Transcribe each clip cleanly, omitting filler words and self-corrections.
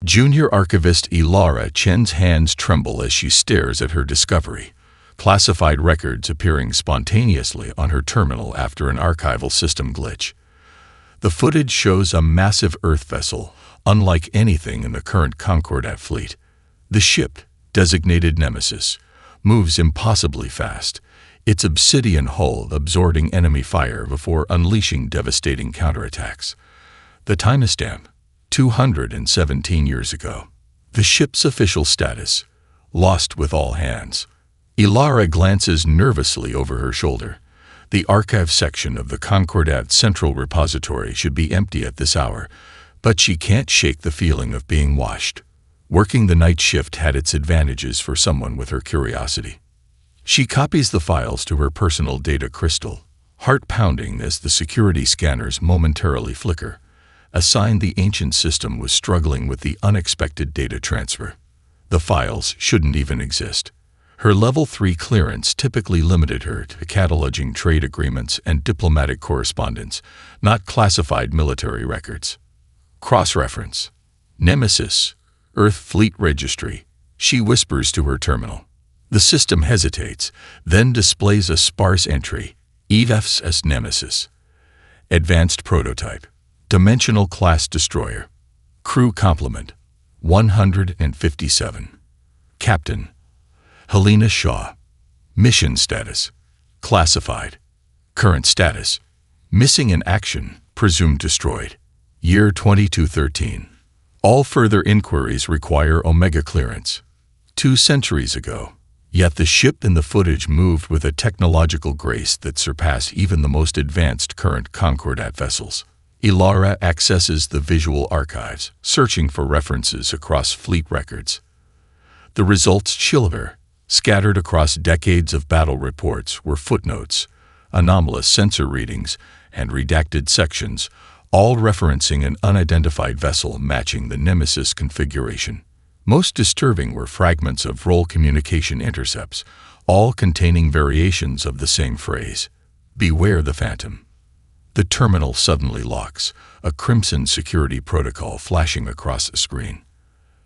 Junior Archivist Ilara Chen's hands tremble as she stares at her discovery, classified records appearing spontaneously on her terminal after an archival system glitch. The footage shows a massive Earth vessel, unlike anything in the current Concordat fleet. The ship, designated Nemesis, moves impossibly fast, its obsidian hull absorbing enemy fire before unleashing devastating counterattacks. The timestamp, 217 years ago. The ship's official status, lost with all hands. Ilara glances nervously over her shoulder. The archive section of the Concordat Central Repository should be empty at this hour, but she can't shake the feeling of being watched. Working the night shift had its advantages for someone with her curiosity. She copies the files to her personal data crystal, heart pounding as the security scanners momentarily flicker, a sign the ancient system was struggling with the unexpected data transfer. The files shouldn't even exist. Her Level 3 clearance typically limited her to cataloging trade agreements and diplomatic correspondence, not classified military records. Cross-reference. Nemesis, Earth Fleet Registry, she whispers to her terminal. The system hesitates, then displays a sparse entry, EVFS Nemesis. Advanced Prototype, Dimensional Class Destroyer. Crew Complement, 157. Captain, Helena Shaw. Mission status, classified. Current status, missing in action, presumed destroyed. Year 2213. All further inquiries require Omega clearance. 2 centuries ago. Yet the ship in the footage moved with a technological grace that surpassed even the most advanced current Concordat vessels. Ilara accesses the visual archives, searching for references across fleet records. The results chill her. Scattered across decades of battle reports were footnotes, anomalous sensor readings, and redacted sections, all referencing an unidentified vessel matching the Nemesis configuration. Most disturbing were fragments of roll communication intercepts, all containing variations of the same phrase, "Beware the Phantom." The terminal suddenly locks, a crimson security protocol flashing across the screen.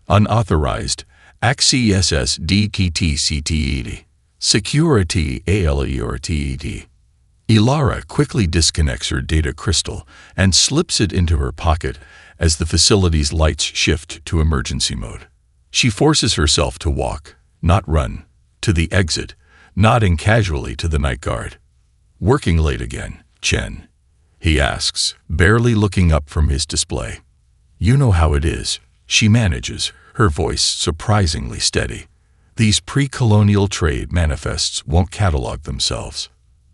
Unauthorized Access DTTCTED. Security ALERTED. Ilara quickly disconnects her data crystal and slips it into her pocket as the facility's lights shift to emergency mode. She forces herself to walk, not run, to the exit, nodding casually to the night guard. "Working late again, Chen?" he asks, barely looking up from his display. "You know how it is," she manages, her voice surprisingly steady. "These pre-colonial trade manifests won't catalog themselves."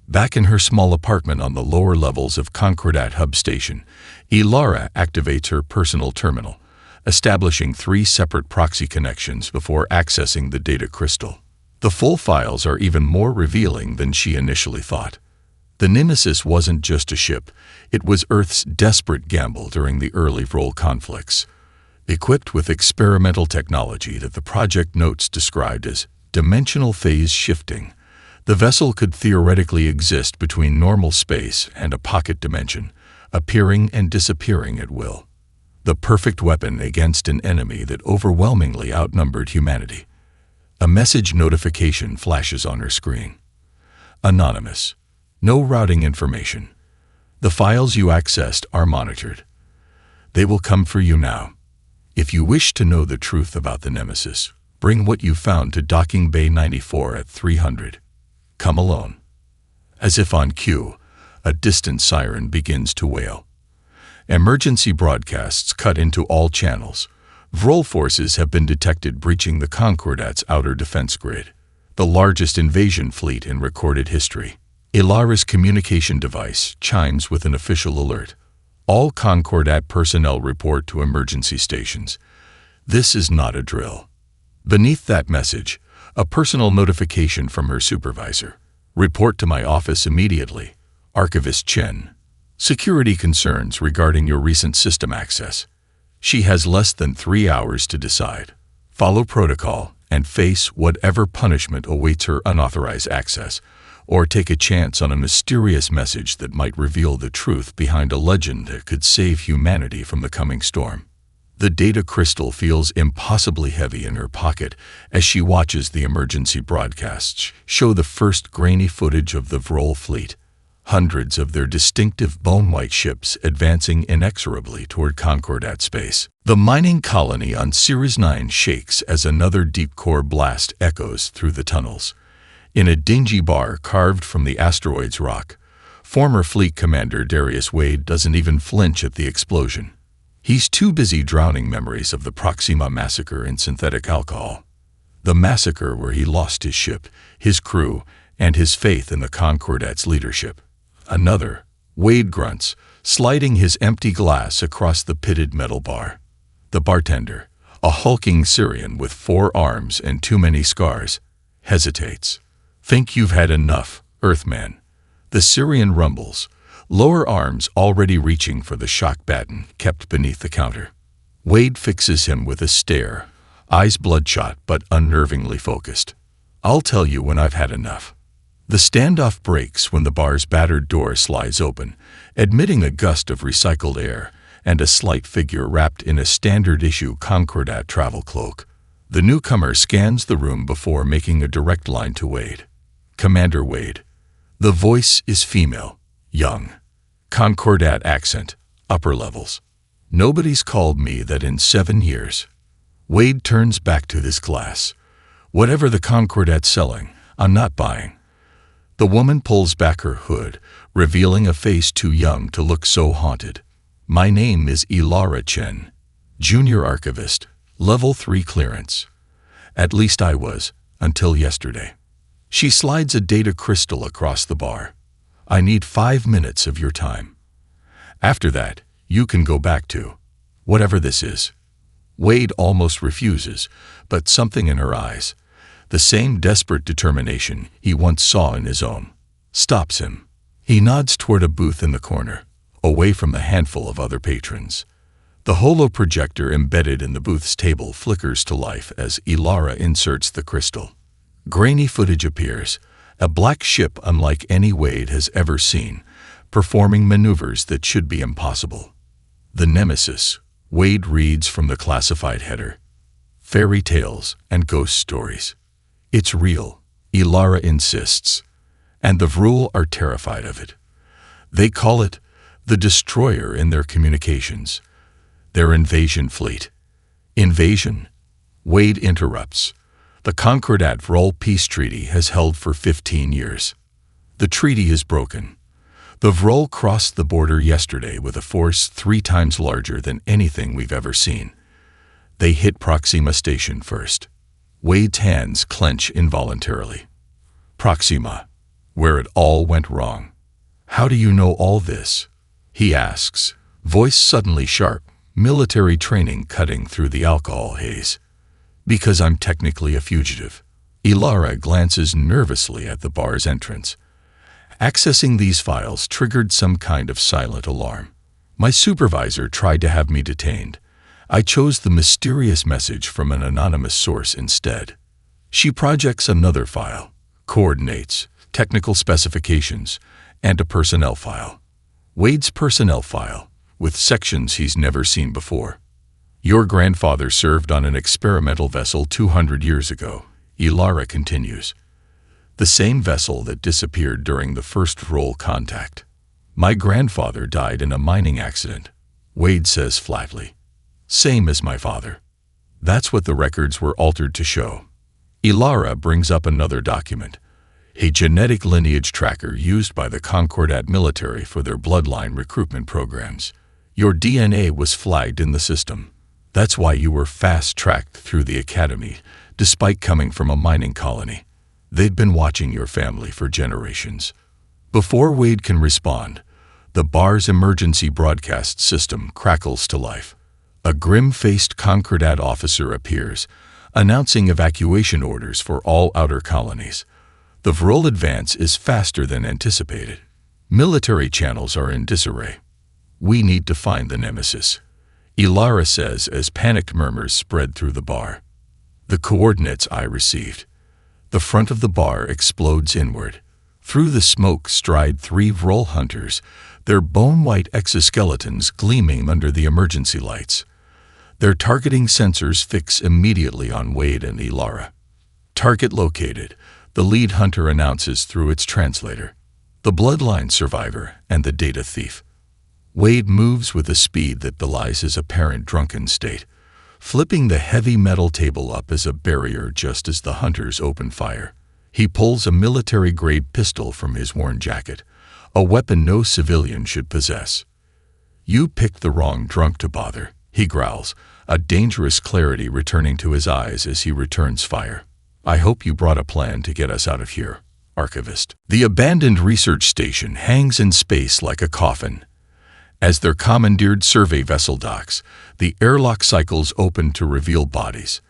Back in her small apartment on the lower levels of Concordat Hub Station, Ilara activates her personal terminal, establishing 3 separate proxy connections before accessing the data crystal. The full files are even more revealing than she initially thought. The Nemesis wasn't just a ship, it was Earth's desperate gamble during the early Vrol conflicts. Equipped with experimental technology that the project notes described as dimensional phase shifting, the vessel could theoretically exist between normal space and a pocket dimension, appearing and disappearing at will. The perfect weapon against an enemy that overwhelmingly outnumbered humanity. A message notification flashes on her screen. Anonymous. No routing information. The files you accessed are monitored. They will come for you now. If you wish to know the truth about the Nemesis, bring what you found to Docking Bay 94 at 300. Come alone. As if on cue, a distant siren begins to wail. Emergency broadcasts cut into all channels. Vrol forces have been detected breaching the Concordat's outer defense grid, the largest invasion fleet in recorded history. Ilara's communication device chimes with an official alert. All Concordat personnel report to emergency stations. This is not a drill. Beneath that message, a personal notification from her supervisor. Report to my office immediately. Archivist Chen. Security concerns regarding your recent system access. She has less than 3 hours to decide. Follow protocol and face whatever punishment awaits her unauthorized access, or take a chance on a mysterious message that might reveal the truth behind a legend that could save humanity from the coming storm. The data crystal feels impossibly heavy in her pocket as she watches the emergency broadcasts show the first grainy footage of the Vrol fleet, hundreds of their distinctive bone-white ships advancing inexorably toward Concordat space. The mining colony on Ceres 9 shakes as another deep-core blast echoes through the tunnels. In a dingy bar carved from the asteroid's rock, former Fleet Commander Darius Wade doesn't even flinch at the explosion. He's too busy drowning memories of the Proxima massacre in synthetic alcohol. The massacre where he lost his ship, his crew, and his faith in the Concordat's leadership. Another, Wade grunts, sliding his empty glass across the pitted metal bar. The bartender, a hulking Syrian with 4 arms and too many scars, hesitates. "Think you've had enough, Earthman." The Syrian rumbles, lower arms already reaching for the shock baton kept beneath the counter. Wade fixes him with a stare, eyes bloodshot but unnervingly focused. "I'll tell you when I've had enough." The standoff breaks when the bar's battered door slides open, admitting a gust of recycled air and a slight figure wrapped in a standard-issue Concordat travel cloak. The newcomer scans the room before making a direct line to Wade. "Commander Wade." The voice is female, young. Concordat accent, upper levels. "Nobody's called me that in 7 years." Wade turns back to his glass. "Whatever the Concordat's selling, I'm not buying." The woman pulls back her hood, revealing a face too young to look so haunted. "My name is Ilara Chen, Junior Archivist, Level 3 clearance. At least I was, until yesterday." She slides a data crystal across the bar. "I need 5 minutes of your time. After that, you can go back to whatever this is." Wade almost refuses, but something in her eyes, the same desperate determination he once saw in his own, stops him. He nods toward a booth in the corner, away from the handful of other patrons. The holo-projector embedded in the booth's table flickers to life as Ilara inserts the crystal. Grainy footage appears, a black ship unlike any Wade has ever seen, performing maneuvers that should be impossible. "The Nemesis," Wade reads from the classified header. "Fairy tales and ghost stories. It's real," Ilara insists, and the Vrul are terrified of it. They call it the Destroyer in their communications. Their invasion fleet. "Invasion?" Wade interrupts. "The Concordat Vrol peace treaty has held for 15 years. The treaty is broken. The Vrol crossed the border yesterday with a force 3 times larger than anything we've ever seen. They hit Proxima Station first." Wade's hands clench involuntarily. "Proxima, where it all went wrong. How do you know all this?" he asks, voice suddenly sharp, military training cutting through the alcohol haze. "Because I'm technically a fugitive." Ilara glances nervously at the bar's entrance. "Accessing these files triggered some kind of silent alarm. My supervisor tried to have me detained. I chose the mysterious message from an anonymous source instead." She projects another file, coordinates, technical specifications, and a personnel file. Wade's personnel file, with sections he's never seen before. "Your grandfather served on an experimental vessel 200 years ago," Ilara continues. "The same vessel that disappeared during the first Vrol contact. My grandfather died in a mining accident," Wade says flatly. "Same as my father. That's what the records were altered to show." Ilara brings up another document, a genetic lineage tracker used by the Concordat military for their bloodline recruitment programs. "Your DNA was flagged in the system. That's why you were fast-tracked through the academy, despite coming from a mining colony. They'd been watching your family for generations." Before Wade can respond, the bar's emergency broadcast system crackles to life. A grim-faced Concordat officer appears, announcing evacuation orders for all outer colonies. The Vrol advance is faster than anticipated. Military channels are in disarray. "We need to find the Nemesis," Ilara says as panicked murmurs spread through the bar. "The coordinates I received." The front of the bar explodes inward. Through the smoke stride 3 Vrol hunters, their bone-white exoskeletons gleaming under the emergency lights. Their targeting sensors fix immediately on Wade and Ilara. Target located, the lead hunter announces through its translator. The bloodline survivor and the data thief. Wade moves with a speed that belies his apparent drunken state, flipping the heavy metal table up as a barrier just as the hunters open fire. He pulls a military-grade pistol from his worn jacket, a weapon no civilian should possess. "You picked the wrong drunk to bother," he growls, a dangerous clarity returning to his eyes as he returns fire. "I hope you brought a plan to get us out of here, Archivist." The abandoned research station hangs in space like a coffin. As their commandeered survey vessel docks, the airlock cycles open to reveal bodies.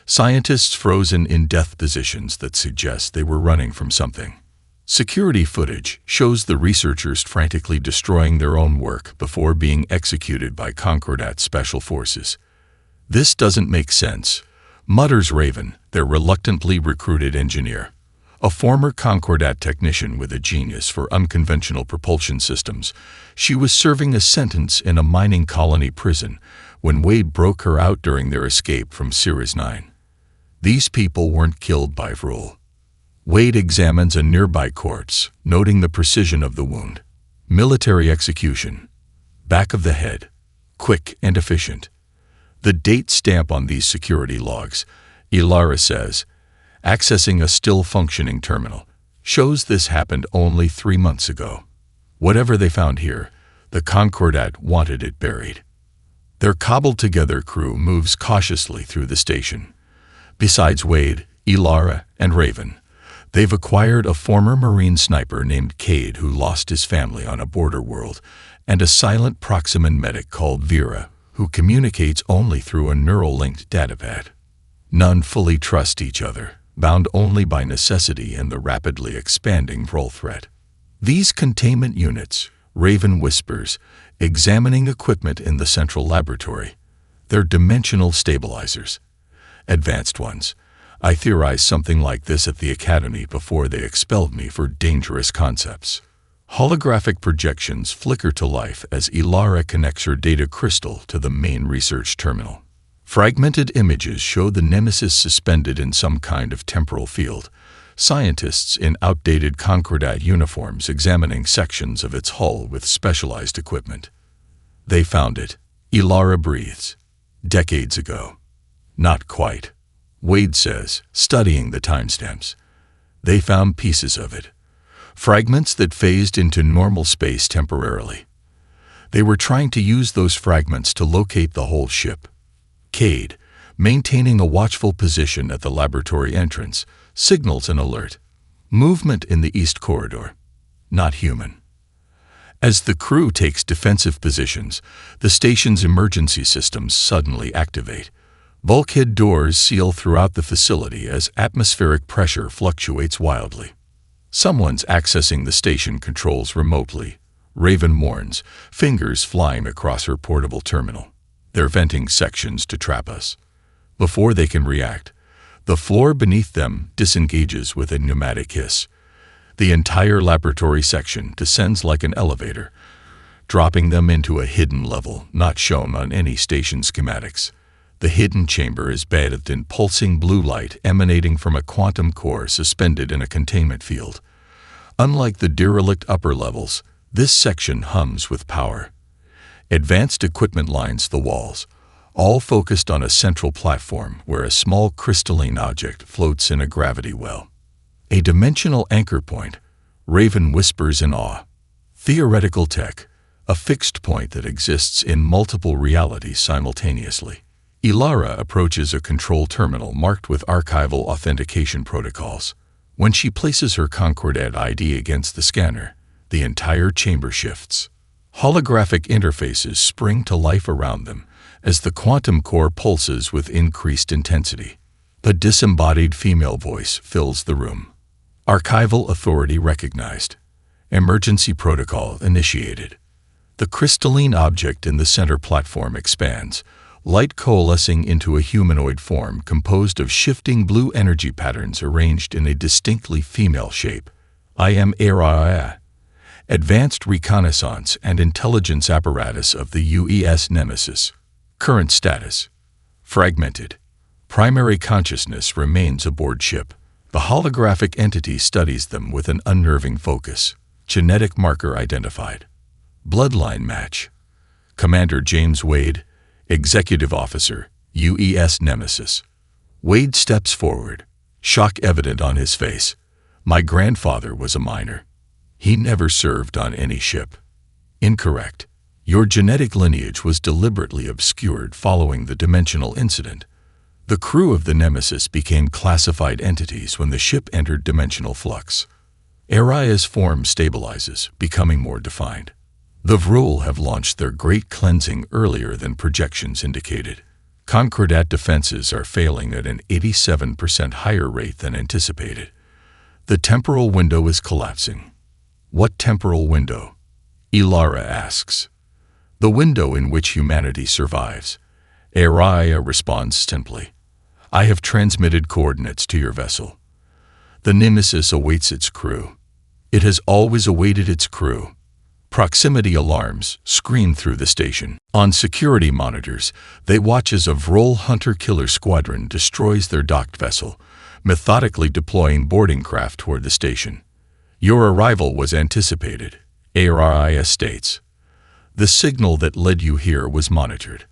Scientists frozen in death positions that suggest they were running from something. Security footage shows the researchers frantically destroying their own work before being executed by Concordat special forces. "This doesn't make sense," mutters Raven, their reluctantly recruited engineer. A former Concordat technician with a genius for unconventional propulsion systems, she was serving a sentence in a mining colony prison when Wade broke her out during their escape from Sirius 9. These people weren't killed by rule. Wade examines a nearby corpse, noting the precision of the wound. Military execution. Back of the head. Quick and efficient. The date stamp on these security logs, Ilara says, accessing a still-functioning terminal, shows this happened only 3 months ago. Whatever they found here, the Concordat wanted it buried. Their cobbled-together crew moves cautiously through the station. Besides Wade, Ilara, and Raven, they've acquired a former Marine sniper named Cade who lost his family on a border world, and a silent Proximan medic called Vera, who communicates only through a neural-linked datapad. None fully trust each other, bound only by necessity and the rapidly expanding role threat. These containment units, Raven whispers, examining equipment in the central laboratory. They're dimensional stabilizers. Advanced ones. I theorized something like this at the Academy before they expelled me for dangerous concepts. Holographic projections flicker to life as Ilara connects her data crystal to the main research terminal. Fragmented images show the Nemesis suspended in some kind of temporal field, scientists in outdated Concordat uniforms examining sections of its hull with specialized equipment. They found it, Ilara breathes. Decades ago. Not quite, Wade says, studying the timestamps. They found pieces of it. Fragments that phased into normal space temporarily. They were trying to use those fragments to locate the whole ship. Cade, maintaining a watchful position at the laboratory entrance, signals an alert. Movement in the east corridor. Not human. As the crew takes defensive positions, the station's emergency systems suddenly activate. Bulkhead doors seal throughout the facility as atmospheric pressure fluctuates wildly. Someone's accessing the station controls remotely, Raven warns, fingers flying across her portable terminal. They're venting sections to trap us. Before they can react, the floor beneath them disengages with a pneumatic hiss. The entire laboratory section descends like an elevator, dropping them into a hidden level not shown on any station schematics. The hidden chamber is bathed in pulsing blue light emanating from a quantum core suspended in a containment field. Unlike the derelict upper levels, this section hums with power. Advanced equipment lines the walls, all focused on a central platform where a small crystalline object floats in a gravity well. A dimensional anchor point, Raven whispers in awe. Theoretical tech, a fixed point that exists in multiple realities simultaneously. Ilara approaches a control terminal marked with archival authentication protocols. When she places her Concordat ID against the scanner, the entire chamber shifts. Holographic interfaces spring to life around them as the quantum core pulses with increased intensity. A disembodied female voice fills the room. Archival authority recognized. Emergency protocol initiated. The crystalline object in the center platform expands, light coalescing into a humanoid form composed of shifting blue energy patterns arranged in a distinctly female shape. I am Era, Advanced Reconnaissance and Intelligence Apparatus of the UES Nemesis. Current status: fragmented. Primary consciousness remains aboard ship. The holographic entity studies them with an unnerving focus. Genetic marker identified. Bloodline match. Commander James Wade, Executive Officer, UES Nemesis. Wade steps forward, shock evident on his face. My grandfather was a miner. He never served on any ship. Incorrect. Your genetic lineage was deliberately obscured following the dimensional incident. The crew of the Nemesis became classified entities when the ship entered dimensional flux. Aria's form stabilizes, becoming more defined. The Vrul have launched their great cleansing earlier than projections indicated. Concordat defenses are failing at an 87% higher rate than anticipated. The temporal window is collapsing. What temporal window? Ilara asks. The window in which humanity survives. Aria responds simply. I have transmitted coordinates to your vessel. The Nemesis awaits its crew. It has always awaited its crew. Proximity alarms scream through the station. On security monitors, they watch as a Vrol hunter-killer squadron destroys their docked vessel, methodically deploying boarding craft toward the station. Your arrival was anticipated, Aria states. The signal that led you here was monitored.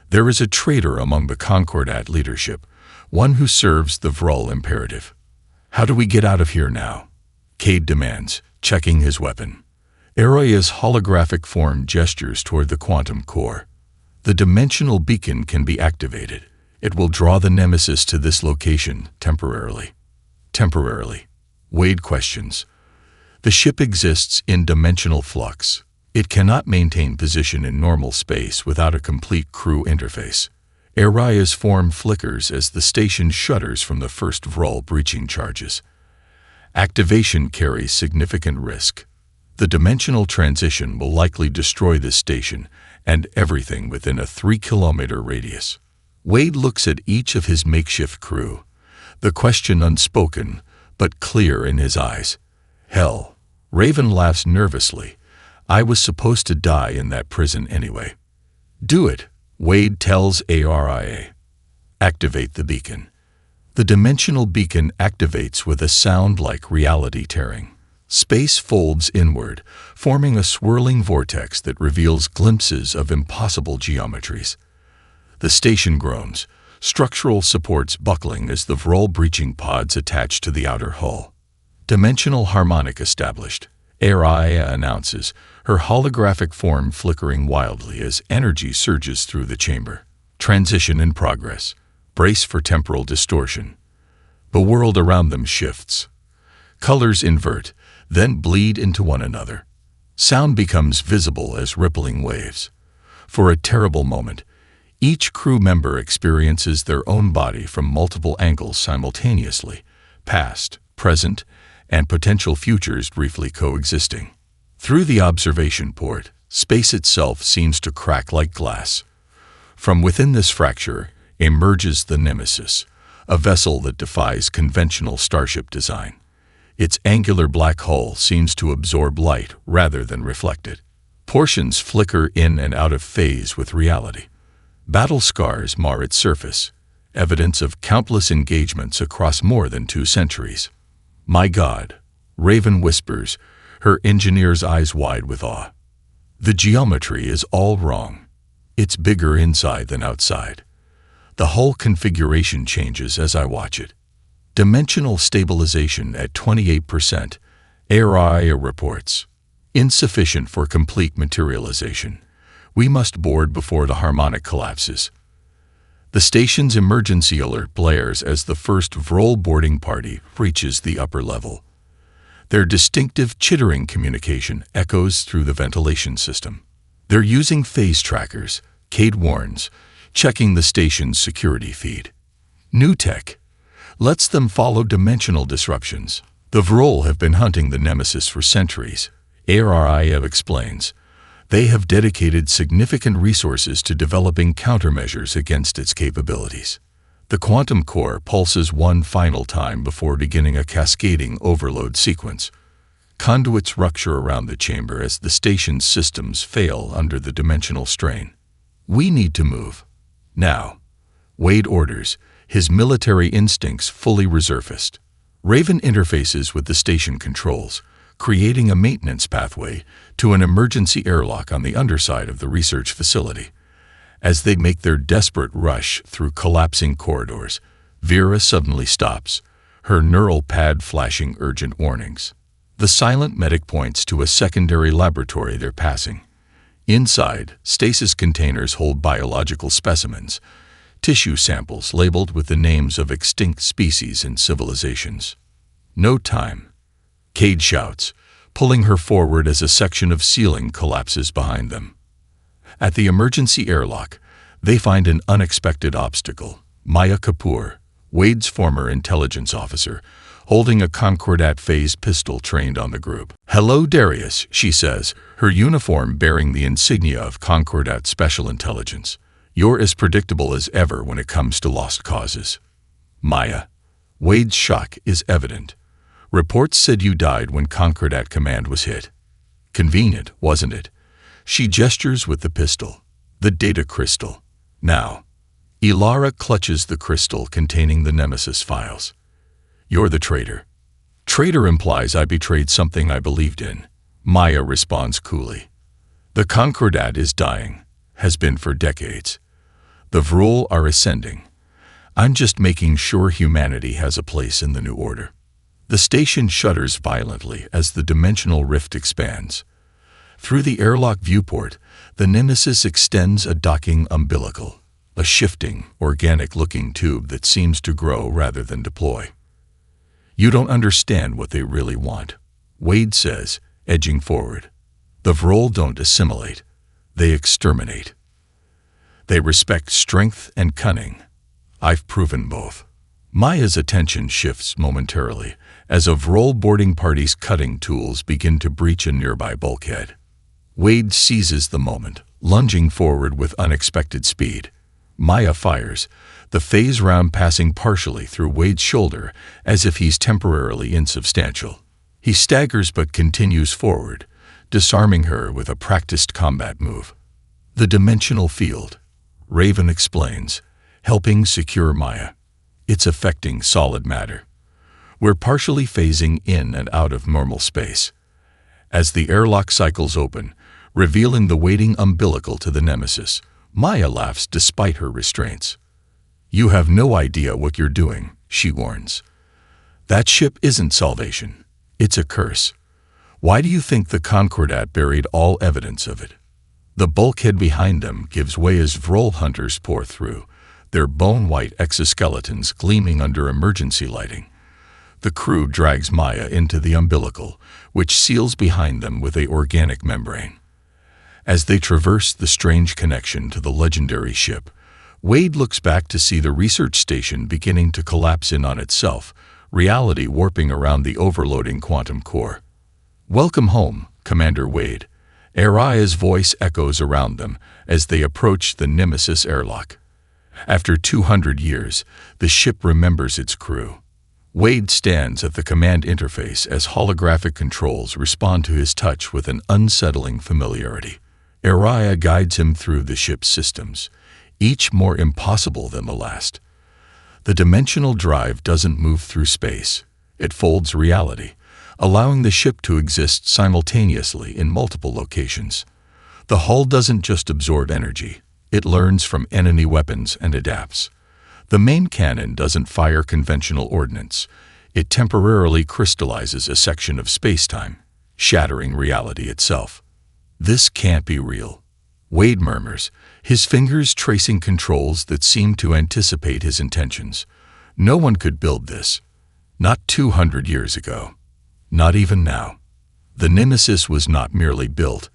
There is a traitor among the Concordat leadership, one who serves the Vrol imperative. How do we get out of here now? Cade demands, checking his weapon. Aria's holographic form gestures toward the quantum core. The dimensional beacon can be activated. It will draw the Nemesis to this location temporarily. Temporarily. Wade questions. The ship exists in dimensional flux. It cannot maintain position in normal space without a complete crew interface. Aria's form flickers as the station shudders from the first Vrol breaching charges. Activation carries significant risk. The dimensional transition will likely destroy this station and everything within a 3-kilometer radius. Wade looks at each of his makeshift crew, the question unspoken but clear in his eyes. Hell, Raven laughs nervously. I was supposed to die in that prison anyway. Do it, Wade tells Aria. Activate the beacon. The dimensional beacon activates with a sound like reality tearing. Space folds inward, forming a swirling vortex that reveals glimpses of impossible geometries. The station groans, structural supports buckling as the Vrol breaching pods attach to the outer hull. Dimensional harmonic established, Aria announces, her holographic form flickering wildly as energy surges through the chamber. Transition in progress. Brace for temporal distortion. The world around them shifts. Colors invert, then bleed into one another. Sound becomes visible as rippling waves. For a terrible moment, each crew member experiences their own body from multiple angles simultaneously, past, present, and potential futures briefly coexisting. Through the observation port, space itself seems to crack like glass. From within this fracture emerges the Nemesis, a vessel that defies conventional starship design. Its angular black hull seems to absorb light rather than reflect it. Portions flicker in and out of phase with reality. Battle scars mar its surface, evidence of countless engagements across more than 2 centuries. My God, Raven whispers, her engineer's eyes wide with awe. The geometry is all wrong. It's bigger inside than outside. The hull configuration changes as I watch it. Dimensional stabilization at 28%, Aria reports. Insufficient for complete materialization. We must board before the harmonic collapses. The station's emergency alert blares as the first Vrol boarding party reaches the upper level. Their distinctive chittering communication echoes through the ventilation system. They're using phase trackers, Cade warns, checking the station's security feed. New tech lets them follow dimensional disruptions. The Vrol have been hunting the Nemesis for centuries, Aria explains. They have dedicated significant resources to developing countermeasures against its capabilities. The quantum core pulses one final time before beginning a cascading overload sequence. Conduits rupture around the chamber as the station's systems fail under the dimensional strain. We need to move, Now, Wade orders, his military instincts fully resurfaced. Raven interfaces with the station controls, creating a maintenance pathway to an emergency airlock on the underside of the research facility. As they make their desperate rush through collapsing corridors, Vera suddenly stops, her neural pad flashing urgent warnings. The silent medic points to a secondary laboratory they're passing. Inside, stasis containers hold biological specimens, tissue samples labeled with the names of extinct species and civilizations. No time. Cade shouts, pulling her forward as a section of ceiling collapses behind them. At the emergency airlock, they find an unexpected obstacle. Maya Kapoor, Wade's former intelligence officer, holding a Concordat phased pistol trained on the group. "Hello, Darius," she says, her uniform bearing the insignia of Concordat Special Intelligence. "You're as predictable as ever when it comes to lost causes." "Maya." Wade's shock is evident. "Reports said you died when Concordat Command was hit." "Convenient, wasn't it?" She gestures with the pistol. "The data crystal." Now, Ilara clutches the crystal containing the Nemesis files. "You're the traitor." "Traitor implies I betrayed something I believed in," Maya responds coolly. "The Concordat is dying, has been for decades. The Vrul are ascending. I'm just making sure humanity has a place in the new order." The station shudders violently as the dimensional rift expands. Through the airlock viewport, the Nemesis extends a docking umbilical, a shifting, organic-looking tube that seems to grow rather than deploy. "You don't understand what they really want," Wade says, edging forward. "The Vrul don't assimilate. They exterminate. They respect strength and cunning. I've proven both." Maya's attention shifts momentarily as a Vrul boarding party's cutting tools begin to breach a nearby bulkhead. Wade seizes the moment, lunging forward with unexpected speed. Maya fires, the phase round passing partially through Wade's shoulder as if he's temporarily insubstantial. He staggers but continues forward, disarming her with a practiced combat move. "The dimensional field," Raven explains, helping secure Maya. "It's affecting solid matter. We're partially phasing in and out of normal space." As the airlock cycles open, revealing the waiting umbilical to the Nemesis, Maya laughs despite her restraints. "You have no idea what you're doing," she warns. "That ship isn't salvation. It's a curse. Why do you think the Concordat buried all evidence of it?" The bulkhead behind them gives way as Vrul hunters pour through, their bone-white exoskeletons gleaming under emergency lighting. The crew drags Maya into the umbilical, which seals behind them with an organic membrane. As they traverse the strange connection to the legendary ship, Wade looks back to see the research station beginning to collapse in on itself, reality warping around the overloading quantum core. "Welcome home, Commander Wade." Araya's voice echoes around them as they approach the Nemesis airlock. After 200 years, the ship remembers its crew. Wade stands at the command interface as holographic controls respond to his touch with an unsettling familiarity. Araya guides him through the ship's systems, each more impossible than the last. The dimensional drive doesn't move through space. It folds reality, allowing the ship to exist simultaneously in multiple locations. The hull doesn't just absorb energy. It learns from enemy weapons and adapts. The main cannon doesn't fire conventional ordnance. It temporarily crystallizes a section of spacetime, shattering reality itself. "This can't be real," Wade murmurs, his fingers tracing controls that seem to anticipate his intentions. "No one could build this. Not 200 years ago. Not even now." The Nemesis was not merely built,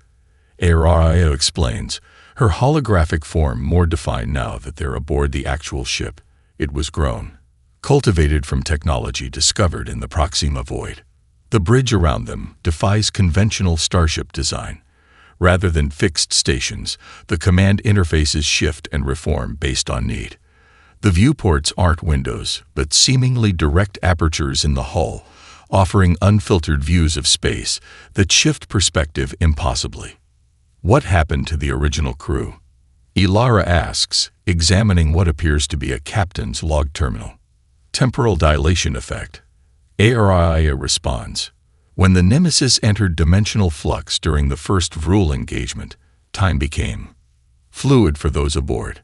Araya explains, her holographic form more defined now that they're aboard the actual ship. It was grown, cultivated from technology discovered in the Proxima Void. The bridge around them defies conventional starship design. Rather than fixed stations, the command interfaces shift and reform based on need. The viewports aren't windows, but seemingly direct apertures in the hull, offering unfiltered views of space that shift perspective impossibly. "What happened to the original crew?" Ilara asks, examining what appears to be a captain's log terminal. Temporal dilation effect. Araya responds. When the Nemesis entered dimensional flux during the first Vrul engagement, time became fluid for those aboard.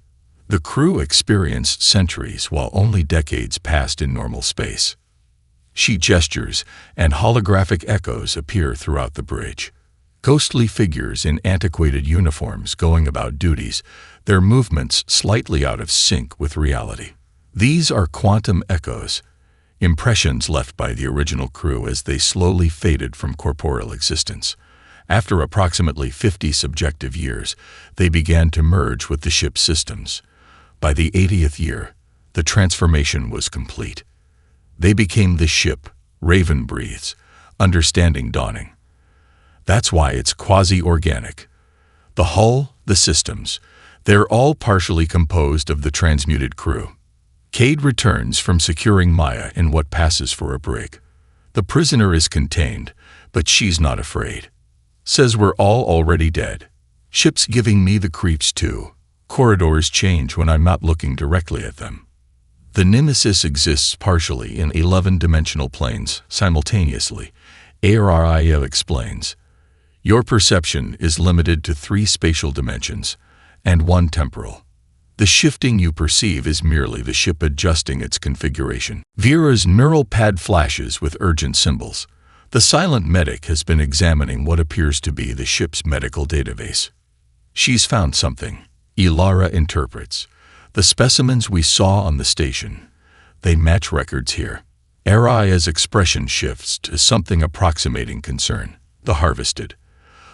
The crew experienced centuries while only decades passed in normal space. She gestures, and holographic echoes appear throughout the bridge. Ghostly figures in antiquated uniforms going about duties, their movements slightly out of sync with reality. These are quantum echoes, impressions left by the original crew as they slowly faded from corporeal existence. After approximately 50 subjective years, they began to merge with the ship's systems. By the 80th year, the transformation was complete. They became the ship, Raven breathes, understanding dawning. That's why it's quasi-organic. The hull, the systems, they're all partially composed of the transmuted crew. Cade returns from securing Maya in what passes for a brig. The prisoner is contained, but she's not afraid. Says we're all already dead. Ship's giving me the creeps too. Corridors change when I'm not looking directly at them. The Nemesis exists partially in 11-dimensional planes simultaneously. Araya explains. Your perception is limited to 3 spatial dimensions and 1 temporal. The shifting you perceive is merely the ship adjusting its configuration. Vera's neural pad flashes with urgent symbols. The silent medic has been examining what appears to be the ship's medical database. She's found something. Ilara interprets. The specimens we saw on the station. They match records here. Araya's expression shifts to something approximating concern. The harvested.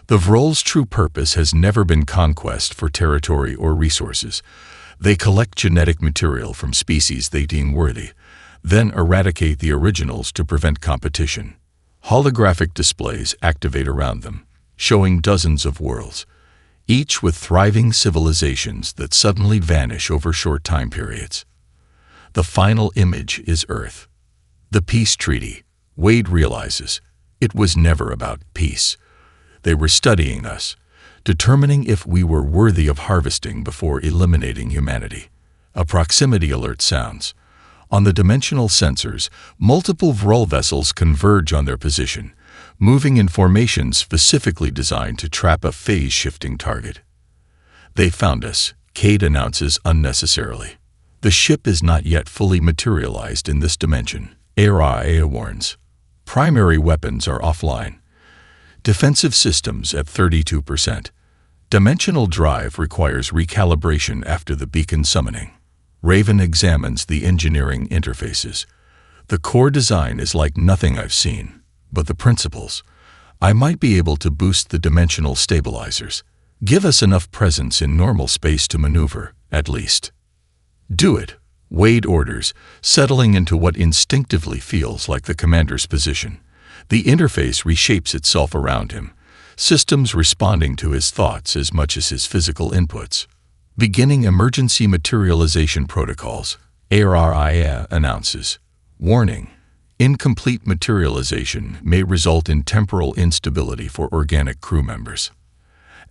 The Vrol's true purpose has never been conquest for territory or resources. They collect genetic material from species they deem worthy, then eradicate the originals to prevent competition. Holographic displays activate around them, showing dozens of worlds, each with thriving civilizations that suddenly vanish over short time periods. The final image is Earth. The peace treaty. Wade realizes it was never about peace. They were studying us, determining if we were worthy of harvesting before eliminating humanity. A proximity alert sounds. On the dimensional sensors, multiple Vrol vessels converge on their position, moving in formations specifically designed to trap a phase-shifting target. They found us, Cade announces unnecessarily. The ship is not yet fully materialized in this dimension, Araya warns. Primary weapons are offline. Defensive systems at 32%. Dimensional drive requires recalibration after the beacon summoning. Raven examines the engineering interfaces. The core design is like nothing I've seen, but the principles. I might be able to boost the dimensional stabilizers. Give us enough presence in normal space to maneuver, at least. Do it, Wade orders, settling into what instinctively feels like the commander's position. The interface reshapes itself around him, systems responding to his thoughts as much as his physical inputs. Beginning emergency materialization protocols, Araya announces. Warning: incomplete materialization may result in temporal instability for organic crew members.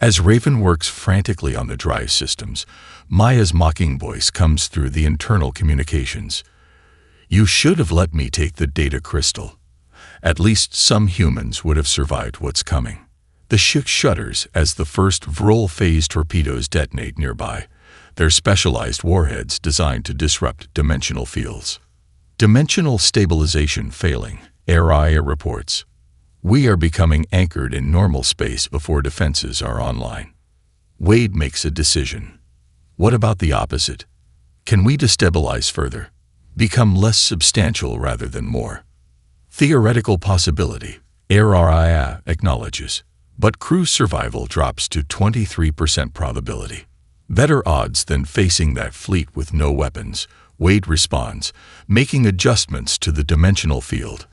As Raven works frantically on the drive systems, Maya's mocking voice comes through the internal communications. You should have let me take the data crystal. At least some humans would have survived what's coming. The ship shudders as the first Vrol phase torpedoes detonate nearby, their specialized warheads designed to disrupt dimensional fields. Dimensional stabilization failing, Araya reports. We are becoming anchored in normal space before defenses are online. Wade makes a decision. What about the opposite? Can we destabilize further? Become less substantial rather than more? Theoretical possibility, Araya acknowledges, but crew survival drops to 23% probability. Better odds than facing that fleet with no weapons, Wade responds, making adjustments to the dimensional field.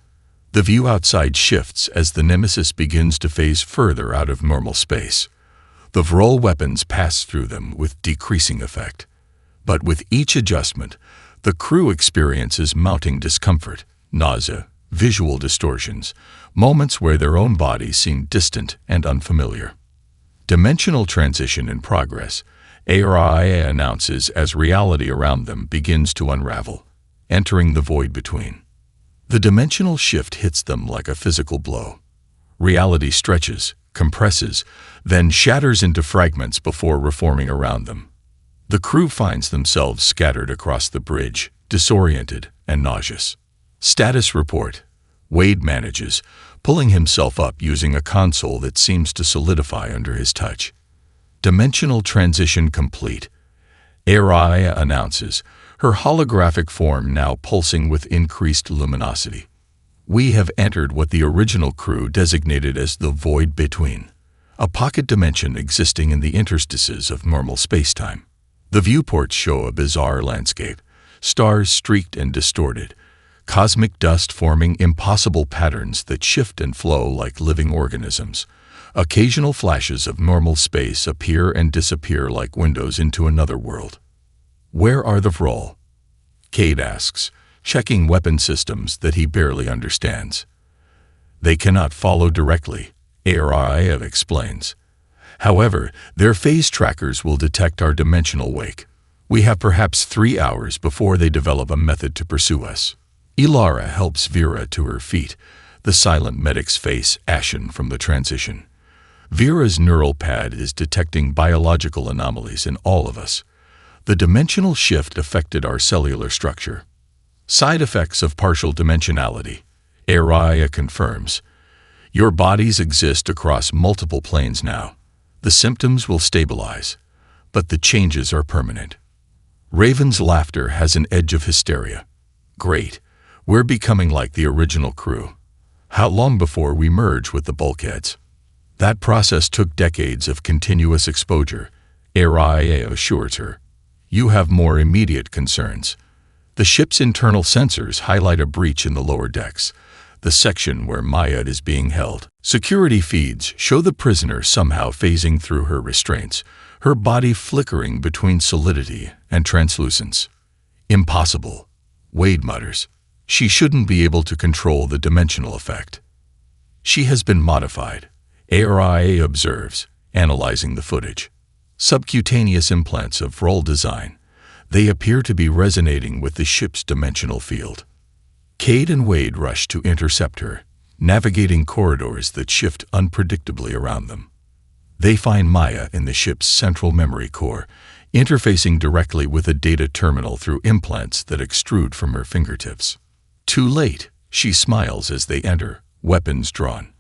The view outside shifts as the Nemesis begins to phase further out of normal space. The Vrol weapons pass through them with decreasing effect. But with each adjustment, the crew experiences mounting discomfort, nausea, visual distortions, moments where their own bodies seem distant and unfamiliar. Dimensional transition in progress, ARIA announces as reality around them begins to unravel, entering the void between. The dimensional shift hits them like a physical blow. Reality stretches, compresses, then shatters into fragments before reforming around them. The crew finds themselves scattered across the bridge, disoriented and nauseous. Status report. Wade manages, pulling himself up using a console that seems to solidify under his touch. Dimensional transition complete. Araya announces, her holographic form now pulsing with increased luminosity. We have entered what the original crew designated as the void between, a pocket dimension existing in the interstices of normal spacetime. The viewports show a bizarre landscape, stars streaked and distorted, cosmic dust forming impossible patterns that shift and flow like living organisms. Occasional flashes of normal space appear and disappear like windows into another world. Where are the Vrol? Cade asks, checking weapon systems that he barely understands. They cannot follow directly, Araya explains. However, their phase trackers will detect our dimensional wake. We have perhaps 3 hours before they develop a method to pursue us. Ilara helps Vera to her feet, the silent medic's face ashen from the transition. Vera's neural pad is detecting biological anomalies in all of us. The dimensional shift affected our cellular structure. Side effects of partial dimensionality, Araya confirms. Your bodies exist across multiple planes now. The symptoms will stabilize, but the changes are permanent. Raven's laughter has an edge of hysteria. Great, we're becoming like the original crew. How long before we merge with the bulkheads? That process took decades of continuous exposure, Araya assures her. You have more immediate concerns. The ship's internal sensors highlight a breach in the lower decks, the section where Maya is being held. Security feeds show the prisoner somehow phasing through her restraints, her body flickering between solidity and translucence. Impossible, Wade mutters. She shouldn't be able to control the dimensional effect. She has been modified, ARIA observes, analyzing the footage. Subcutaneous implants of Vrol design. They appear to be resonating with the ship's dimensional field. Cade and Wade rush to intercept her, navigating corridors that shift unpredictably around them. They find Maya in the ship's central memory core, interfacing directly with a data terminal through implants that extrude from her fingertips. Too late, she smiles as they enter, weapons drawn.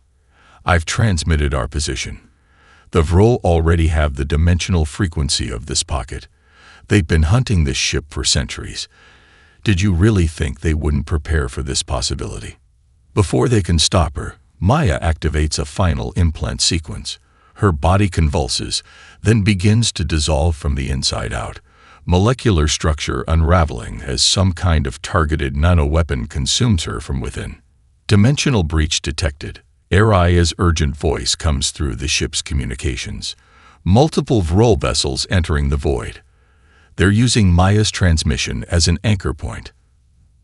I've transmitted our position. The Vrol already have the dimensional frequency of this pocket. They've been hunting this ship for centuries. Did you really think they wouldn't prepare for this possibility? Before they can stop her, Maya activates a final implant sequence. Her body convulses, then begins to dissolve from the inside out, molecular structure unraveling as some kind of targeted nanoweapon consumes her from within. Dimensional breach detected. Araya's urgent voice comes through the ship's communications. Multiple Vrol vessels entering the void. They're using Maya's transmission as an anchor point.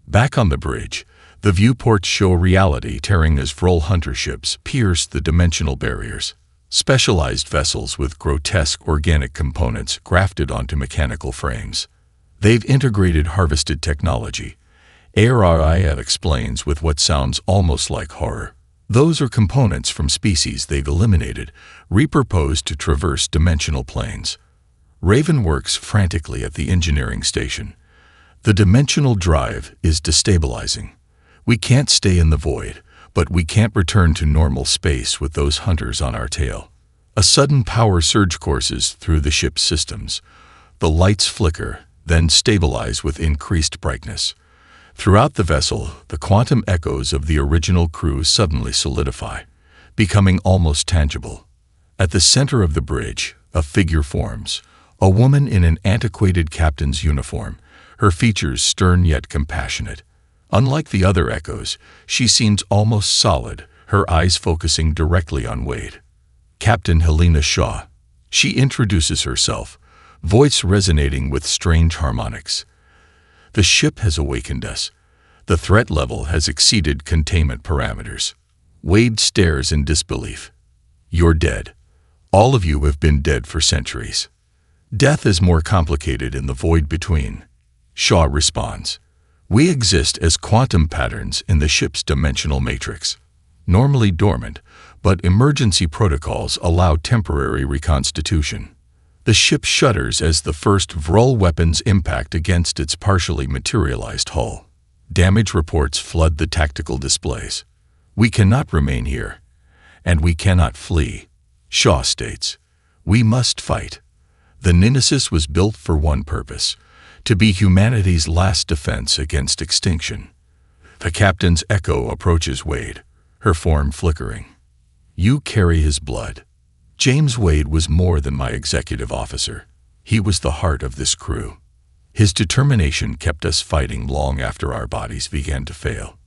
Back on the bridge, the viewports show reality tearing as Vrol hunter ships pierce the dimensional barriers. Specialized vessels with grotesque organic components grafted onto mechanical frames. They've integrated harvested technology. Araya explains with what sounds almost like horror. Those are components from species they've eliminated, repurposed to traverse dimensional planes. Raven works frantically at the engineering station. The dimensional drive is destabilizing. We can't stay in the void, but we can't return to normal space with those hunters on our tail. A sudden power surge courses through the ship's systems. The lights flicker, then stabilize with increased brightness. Throughout the vessel, the quantum echoes of the original crew suddenly solidify, becoming almost tangible. At the center of the bridge, a figure forms. A woman in an antiquated captain's uniform, her features stern yet compassionate. Unlike the other echoes, she seems almost solid, her eyes focusing directly on Wade. Captain Helena Shaw. She introduces herself, voice resonating with strange harmonics. The ship has awakened us. The threat level has exceeded containment parameters. Wade stares in disbelief. You're dead. All of you have been dead for centuries. Death is more complicated in the void between. Shaw responds, "We exist as quantum patterns in the ship's dimensional matrix, normally dormant, but emergency protocols allow temporary reconstitution. The ship shudders as the first Vrol weapons impact against its partially materialized hull. Damage reports flood the tactical displays. We cannot remain here, and we cannot flee." Shaw states, "We must fight. The Nemesis was built for one purpose, to be humanity's last defense against extinction." The captain's echo approaches Wade, her form flickering. "You carry his blood." James Wade was more than my executive officer. He was the heart of this crew. His determination kept us fighting long after our bodies began to fail.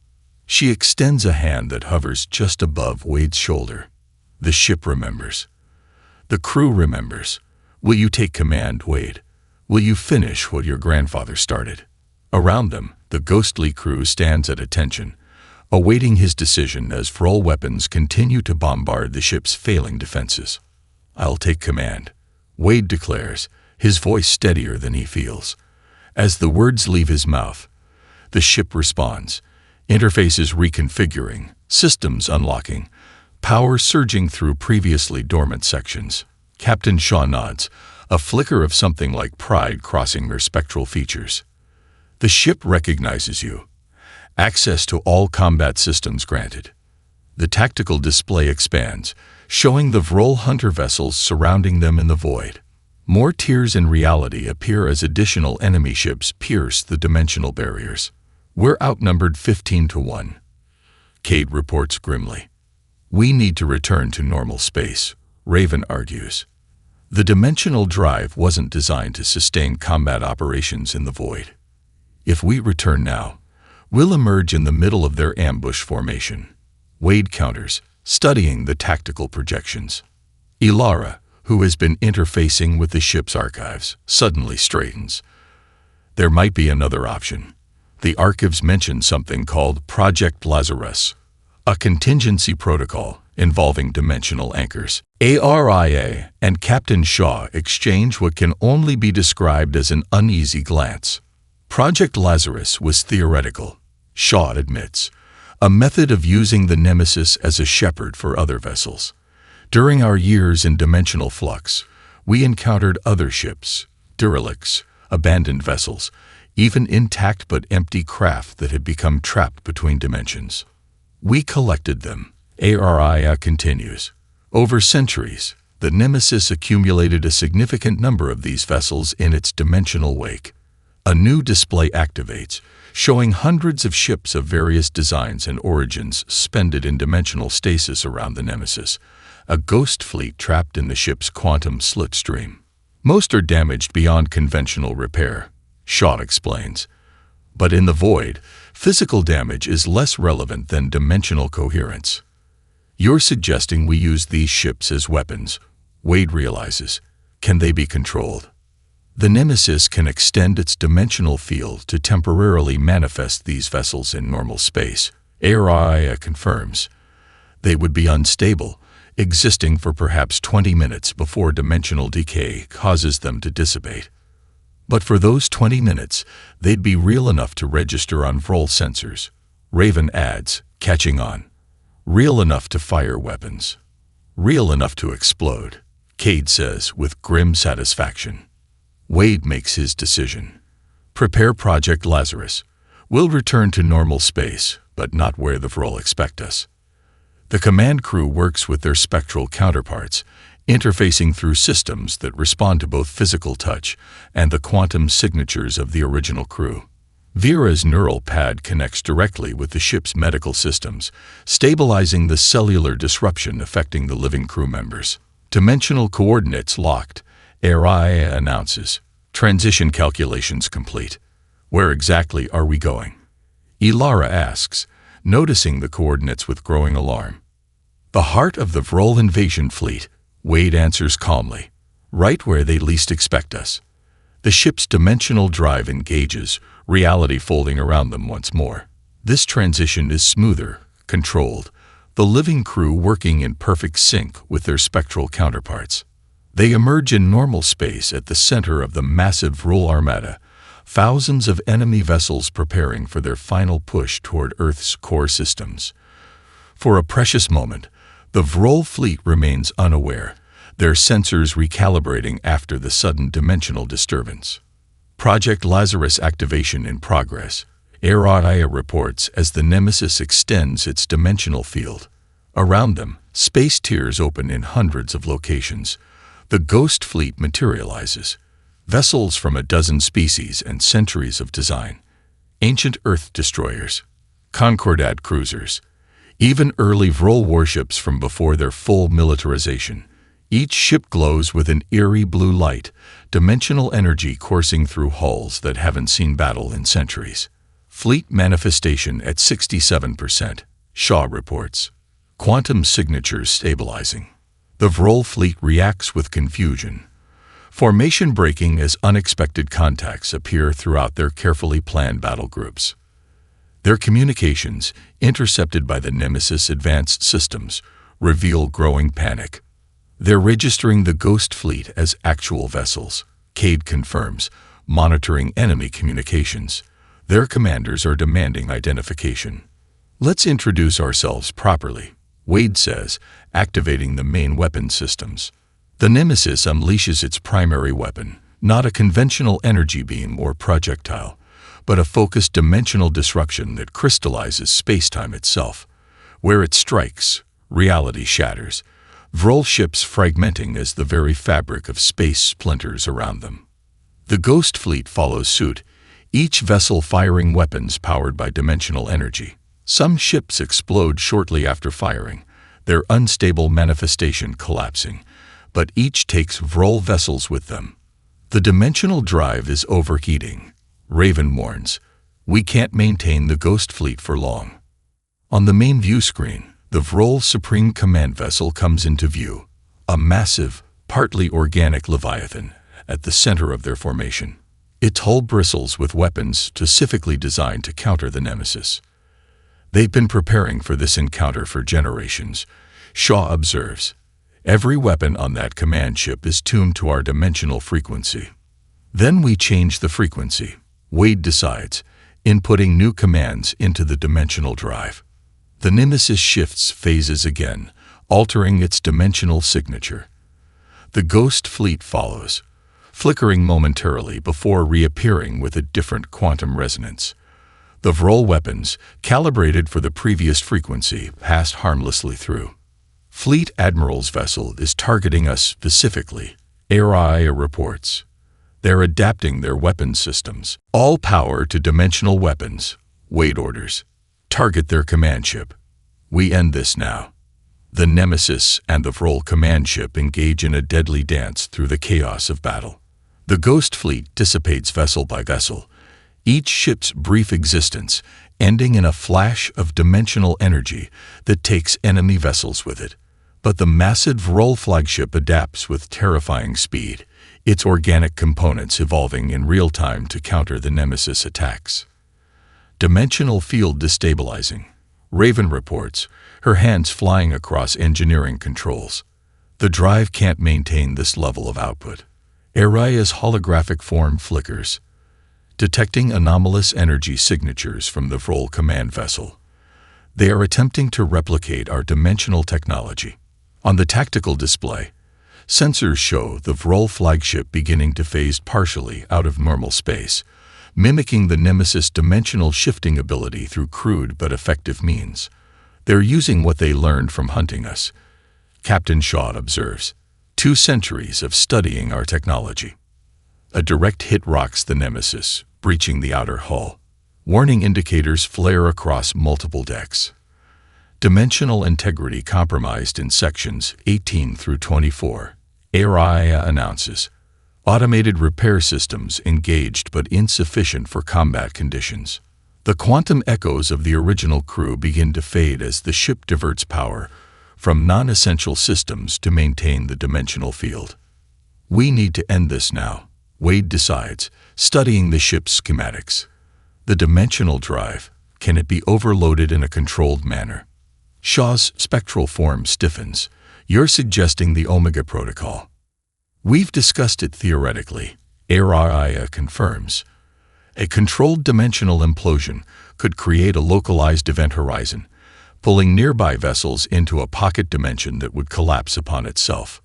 She extends a hand that hovers just above Wade's shoulder. The ship remembers. The crew remembers. Will you take command, Wade? Will you finish what your grandfather started? Around them, the ghostly crew stands at attention, awaiting his decision as Vrol weapons continue to bombard the ship's failing defenses. "I'll take command," Wade declares, his voice steadier than he feels. As the words leave his mouth, the ship responds, interfaces reconfiguring, systems unlocking, power surging through previously dormant sections. Captain Shaw nods, a flicker of something like pride crossing her spectral features. "The ship recognizes you. Access to all combat systems granted." The tactical display expands, showing the Vrol hunter vessels surrounding them in the void. More tiers in reality appear as additional enemy ships pierce the dimensional barriers. "We're outnumbered 15-1. Cade reports grimly. "We need to return to normal space," Raven argues. "The dimensional drive wasn't designed to sustain combat operations in the void. If we return now, we'll emerge in the middle of their ambush formation." Wade counters, studying the tactical projections. Ilara, who has been interfacing with the ship's archives, suddenly straightens. "There might be another option. The archives mention something called Project Lazarus, a contingency protocol involving dimensional anchors." Aria and Captain Shaw exchange what can only be described as an uneasy glance. Project Lazarus was theoretical, Shaw admits, a method of using the Nemesis as a shepherd for other vessels. During our years in dimensional flux, we encountered other ships, derelicts, abandoned vessels, even intact but empty craft that had become trapped between dimensions. We collected them, Aria continues. Over centuries, the Nemesis accumulated a significant number of these vessels in its dimensional wake. A new display activates, showing hundreds of ships of various designs and origins suspended in dimensional stasis around the Nemesis, a ghost fleet trapped in the ship's quantum slipstream. Most are damaged beyond conventional repair, Shaw explains. But in the void, physical damage is less relevant than dimensional coherence. "You're suggesting we use these ships as weapons," Wade realizes. "Can they be controlled?" The Nemesis can extend its dimensional field to temporarily manifest these vessels in normal space, Aria confirms. They would be unstable, existing for perhaps 20 minutes before dimensional decay causes them to dissipate. But for those 20 minutes, they'd be real enough to register on Vrol sensors, Raven adds, catching on. Real enough to fire weapons. Real enough to explode, Cade says with grim satisfaction. Wade makes his decision. "Prepare Project Lazarus. We'll return to normal space, but not where the Vrol expect us." The command crew works with their spectral counterparts, interfacing through systems that respond to both physical touch and the quantum signatures of the original crew. Vera's neural pad connects directly with the ship's medical systems, stabilizing the cellular disruption affecting the living crew members. Dimensional coordinates locked, Aria announces. "Transition calculations complete. Where exactly are we going?" Ilara asks, noticing the coordinates with growing alarm. "The heart of the Vrol invasion fleet," Wade answers calmly. "Right where they least expect us." The ship's dimensional drive engages, reality folding around them once more. This transition is smoother, controlled, the living crew working in perfect sync with their spectral counterparts. They emerge in normal space at the center of the massive Vrol Armada, thousands of enemy vessels preparing for their final push toward Earth's core systems. For a precious moment, the Vrol fleet remains unaware, their sensors recalibrating after the sudden dimensional disturbance. Project Lazarus activation in progress, Armada reports as the Nemesis extends its dimensional field. Around them, space tiers open in hundreds of locations. The Ghost Fleet materializes. Vessels from a dozen species and centuries of design. Ancient Earth destroyers, Concordat cruisers, even early Vrol warships from before their full militarization. Each ship glows with an eerie blue light, dimensional energy coursing through hulls that haven't seen battle in centuries. Fleet manifestation at 67%, Shaw reports. Quantum signatures stabilizing. The Vrol fleet reacts with confusion. Formation breaking as unexpected contacts appear throughout their carefully planned battle groups. Their communications, intercepted by the Nemesis advanced systems, reveal growing panic. They're registering the Ghost Fleet as actual vessels, Cade confirms, monitoring enemy communications. Their commanders are demanding identification. Let's introduce ourselves properly, Wade says, activating the main weapon systems. The Nemesis unleashes its primary weapon, not a conventional energy beam or projectile, but a focused dimensional disruption that crystallizes space-time itself. Where it strikes, reality shatters, Vrol ships fragmenting as the very fabric of space splinters around them. The Ghost Fleet follows suit, each vessel firing weapons powered by dimensional energy. Some ships explode shortly after firing, their unstable manifestation collapsing, but each takes Vrol vessels with them. The dimensional drive is overheating. Raven warns, we can't maintain the Ghost Fleet for long. On the main view screen, the Vrol Supreme Command vessel comes into view, a massive, partly organic leviathan at the center of their formation. Its hull bristles with weapons specifically designed to counter the Nemesis. They've been preparing for this encounter for generations, Shaw observes. Every weapon on that command ship is tuned to our dimensional frequency. Then we change the frequency, Wade decides, inputting new commands into the dimensional drive. The Nemesis shifts phases again, altering its dimensional signature. The Ghost Fleet follows, flickering momentarily before reappearing with a different quantum resonance. The Vrol weapons, calibrated for the previous frequency, passed harmlessly through. Fleet Admiral's vessel is targeting us specifically, Armada reports. They're adapting their weapon systems. All power to dimensional weapons, Wade orders. Target their command ship. We end this now. The Nemesis and the Vrol command ship engage in a deadly dance through the chaos of battle. The Ghost Fleet dissipates vessel by vessel, each ship's brief existence ending in a flash of dimensional energy that takes enemy vessels with it. But the massive Vrol flagship adapts with terrifying speed, its organic components evolving in real time to counter the Nemesis attacks. Dimensional field destabilizing, Raven reports, her hands flying across engineering controls. The drive can't maintain this level of output. Armada's holographic form flickers, detecting anomalous energy signatures from the Vrol command vessel. They are attempting to replicate our dimensional technology. On the tactical display, sensors show the Vrol flagship beginning to phase partially out of normal space, mimicking the Nemesis dimensional shifting ability through crude but effective means. They're using what they learned from hunting us, Captain Shaw observes. 2 centuries of studying our technology. A direct hit rocks the Nemesis, breaching the outer hull. Warning indicators flare across multiple decks. Dimensional integrity compromised in sections 18 through 24. Armada announces. Automated repair systems engaged but insufficient for combat conditions. The quantum echoes of the original crew begin to fade as the ship diverts power from non-essential systems to maintain the dimensional field. We need to end this now, Wade decides, studying the ship's schematics. The dimensional drive, can it be overloaded in a controlled manner? Shaw's spectral form stiffens. You're suggesting the Omega Protocol. We've discussed it theoretically. Armada confirms. A controlled dimensional implosion could create a localized event horizon, pulling nearby vessels into a pocket dimension that would collapse upon itself.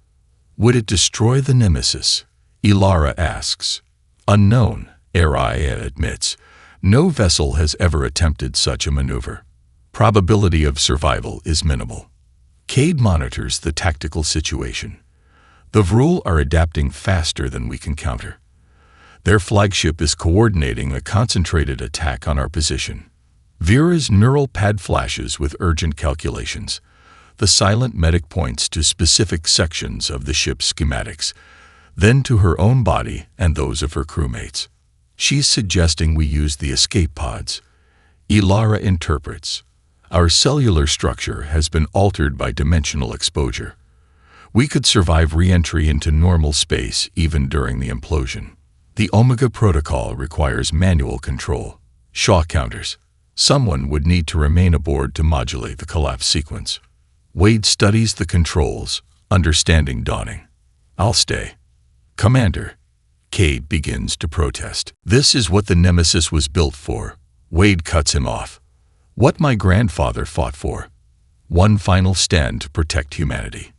Would it destroy the Nemesis? Ilara asks. Unknown, Armada admits. No vessel has ever attempted such a maneuver. Probability of survival is minimal. Cade monitors the tactical situation. The Vrul are adapting faster than we can counter. Their flagship is coordinating a concentrated attack on our position. Vera's neural pad flashes with urgent calculations. The silent medic points to specific sections of the ship's schematics, then to her own body and those of her crewmates. She's suggesting we use the escape pods. Ilara interprets. Our cellular structure has been altered by dimensional exposure. We could survive re-entry into normal space even during the implosion. The Omega Protocol requires manual control. Shaw counters. Someone would need to remain aboard to modulate the collapse sequence. Wade studies the controls, understanding dawning. I'll stay. Commander. Cade begins to protest. This is what the Nemesis was built for. Wade cuts him off. What my grandfather fought for. One final stand to protect humanity.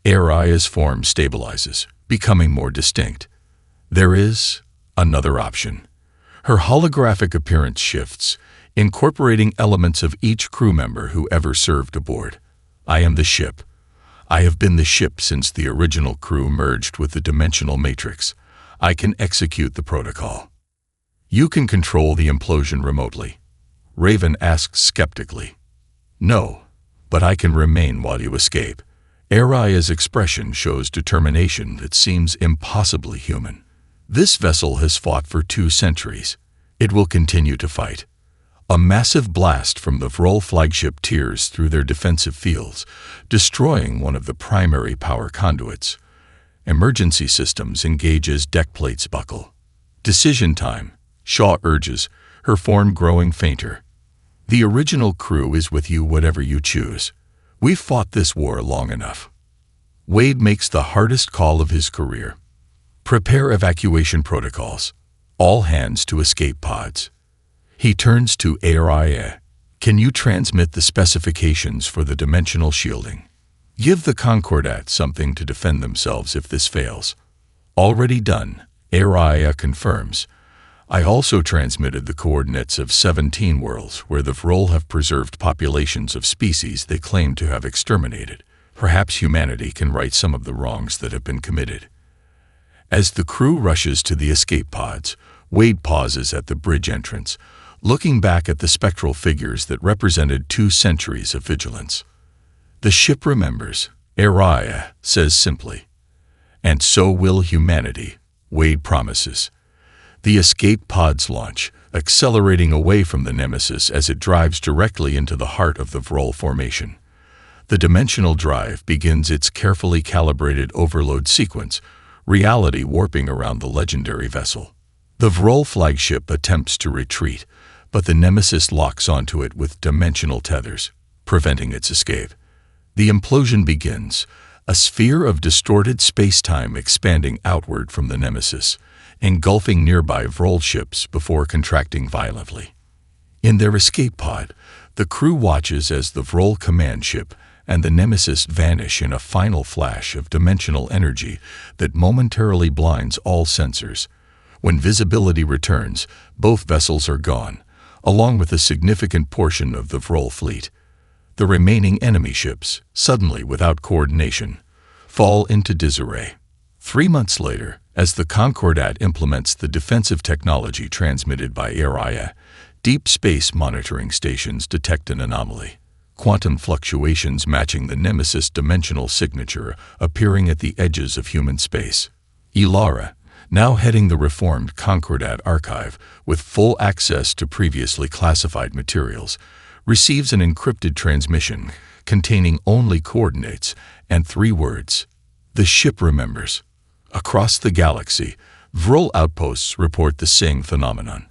Armada's form stabilizes, becoming more distinct. There is another option. Her holographic appearance shifts, incorporating elements of each crew member who ever served aboard. I am the ship. I have been the ship since the original crew merged with the dimensional matrix. I can execute the protocol. You can control the implosion remotely. Raven asks skeptically. No, but I can remain while you escape. Armada's expression shows determination that seems impossibly human. This vessel has fought for 2 centuries. It will continue to fight. A massive blast from the Vrul flagship tears through their defensive fields, destroying one of the primary power conduits. Emergency systems engage as deck plates buckle. Decision time, Shaw urges, her form growing fainter. The original crew is with you whatever you choose. We've fought this war long enough. Wade makes the hardest call of his career. Prepare evacuation protocols. All hands to escape pods. He turns to Armada. Can you transmit the specifications for the dimensional shielding? Give the Concordat something to defend themselves if this fails. Already done, Armada confirms. I also transmitted the coordinates of 17 worlds where the Vrul have preserved populations of species they claim to have exterminated. Perhaps humanity can right some of the wrongs that have been committed. As the crew rushes to the escape pods, Wade pauses at the bridge entrance, looking back at the spectral figures that represented 2 centuries of vigilance. The ship remembers, Armada says simply. And so will humanity, Wade promises. The escape pods launch, accelerating away from the Nemesis as it drives directly into the heart of the Vrul formation. The dimensional drive begins its carefully calibrated overload sequence, reality warping around the legendary vessel. The Vrul flagship attempts to retreat, but the Nemesis locks onto it with dimensional tethers, preventing its escape. The implosion begins, a sphere of distorted space-time expanding outward from the Nemesis, engulfing nearby Vrul ships before contracting violently. In their escape pod, the crew watches as the Vrul command ship and the Nemesis vanish in a final flash of dimensional energy that momentarily blinds all sensors. When visibility returns, both vessels are gone, along with a significant portion of the Vrul fleet. The remaining enemy ships, suddenly without coordination, fall into disarray. 3 months later, as the Concordat implements the defensive technology transmitted by Armada, deep space monitoring stations detect an anomaly. Quantum fluctuations matching the Nemesis dimensional signature appearing at the edges of human space. Ilara, now heading the reformed Concordat archive with full access to previously classified materials, receives an encrypted transmission containing only coordinates and 3 words. The ship remembers. Across the galaxy, Vrul outposts report the same phenomenon.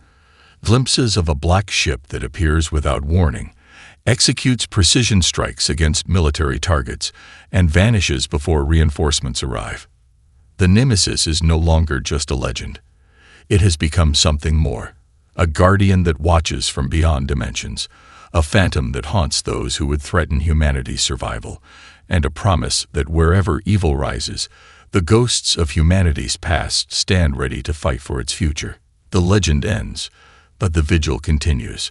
Glimpses of a black ship that appears without warning, executes precision strikes against military targets, and vanishes before reinforcements arrive. The Nemesis is no longer just a legend. It has become something more. A guardian that watches from beyond dimensions, a phantom that haunts those who would threaten humanity's survival, and a promise that wherever evil rises, the ghosts of humanity's past stand ready to fight for its future. The legend ends, but the vigil continues.